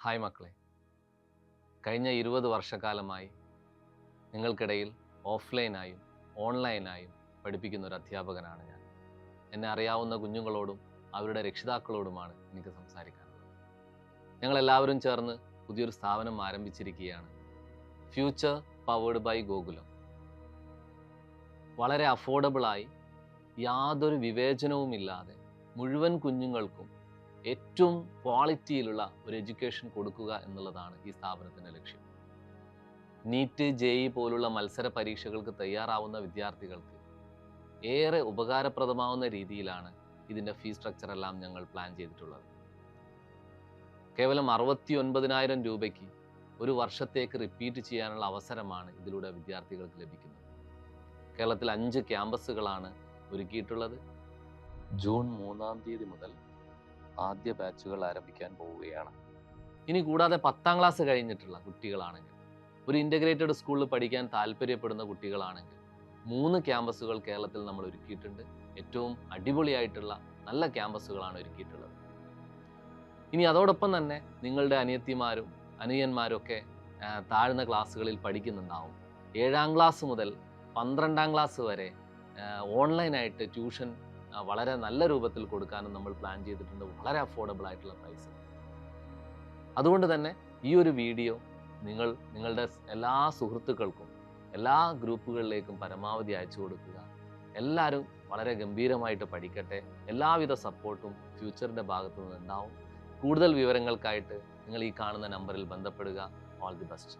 Hi മക്കളെ, കഴിഞ്ഞ 20 വർഷക്കാലമായി നിങ്ങൾക്കിടയിൽ ഓഫ്ലൈനായും ഓൺലൈനായും പഠിപ്പിക്കുന്ന ഒരു അധ്യാപകനാണ് ഞാൻ. എന്നെ അറിയാവുന്ന കുഞ്ഞുങ്ങളോടും അവരുടെ രക്ഷിതാക്കളോടുമാണ് എനിക്ക് സംസാരിക്കാനുള്ളത്. ഞങ്ങളെല്ലാവരും ചേർന്ന് പുതിയൊരു സ്ഥാപനം ആരംഭിച്ചിരിക്കുകയാണ്. Future powered by Gokulam. വളരെ അഫോർഡബിളായി യാതൊരു വിവേചനവുമില്ലാതെ മുഴുവൻ കുഞ്ഞുങ്ങൾക്കും ഏറ്റവും ക്വാളിറ്റിയിലുള്ള ഒരു എഡ്യൂക്കേഷൻ കൊടുക്കുക എന്നുള്ളതാണ് ഈ സ്ഥാപനത്തിൻ്റെ ലക്ഷ്യം. നീറ്റ്, JEE പോലുള്ള മത്സര പരീക്ഷകൾക്ക് തയ്യാറാവുന്ന വിദ്യാർത്ഥികൾക്ക് ഏറെ ഉപകാരപ്രദമാവുന്ന രീതിയിലാണ് ഇതിൻ്റെ ഫീസ് സ്ട്രക്ചർ എല്ലാം ഞങ്ങൾ പ്ലാൻ ചെയ്തിട്ടുള്ളത്. കേവലം 69,000 രൂപയ്ക്ക് ഒരു വർഷത്തേക്ക് റിപ്പീറ്റ് ചെയ്യാനുള്ള അവസരമാണ് ഇതിലൂടെ വിദ്യാർത്ഥികൾക്ക് ലഭിക്കുന്നത്. കേരളത്തിൽ 5 ക്യാമ്പസുകളാണ് ഒരുക്കിയിട്ടുള്ളത്. ജൂൺ 3-ാം തീയതി മുതൽ ആദ്യ ബാച്ചുകൾ ആരംഭിക്കാൻ പോവുകയാണ്. ഇനി കൂടാതെ 10ാം ക്ലാസ് കഴിഞ്ഞിട്ടുള്ള കുട്ടികളാണെങ്കിൽ, ഒരു ഇൻ്റഗ്രേറ്റഡ് സ്കൂളിൽ പഠിക്കാൻ താല്പര്യപ്പെടുന്ന കുട്ടികളാണെങ്കിൽ 3 ക്യാമ്പസുകൾ കേരളത്തിൽ നമ്മൾ ഒരുക്കിയിട്ടുണ്ട്. ഏറ്റവും അടിപൊളിയായിട്ടുള്ള നല്ല ക്യാമ്പസുകളാണ് ഒരുക്കിയിട്ടുള്ളത്. ഇനി അതോടൊപ്പം തന്നെ നിങ്ങളുടെ അനിയത്തിമാരും അനുജന്മാരും ഒക്കെ താഴ്ന്ന ക്ലാസ്സുകളിൽ പഠിക്കുന്നുണ്ടാവും. 7ാം ക്ലാസ് മുതൽ 12ാം ക്ലാസ് വരെ ഓൺലൈനായിട്ട് ട്യൂഷൻ വളരെ നല്ല രൂപത്തിൽ കൊടുക്കാനും നമ്മൾ പ്ലാൻ ചെയ്തിട്ടുണ്ട്. വളരെ അഫോർഡബിൾ ആയിട്ടുള്ള പ്രൈസ്. അതുകൊണ്ട് തന്നെ ഈ ഒരു വീഡിയോ നിങ്ങളുടെ എല്ലാ സുഹൃത്തുക്കൾക്കും എല്ലാ ഗ്രൂപ്പുകളിലേക്കും പരമാവധി അയച്ചു കൊടുക്കുക. എല്ലാവരും വളരെ ഗംഭീരമായിട്ട് പഠിക്കട്ടെ. എല്ലാവിധ സപ്പോർട്ടും ഫ്യൂച്ചറിൻ്റെ ഭാഗത്തു നിന്ന് ഉണ്ടാവും. കൂടുതൽ വിവരങ്ങൾക്കായിട്ട് നിങ്ങൾ ഈ കാണുന്ന നമ്പറിൽ ബന്ധപ്പെടുക. All the best.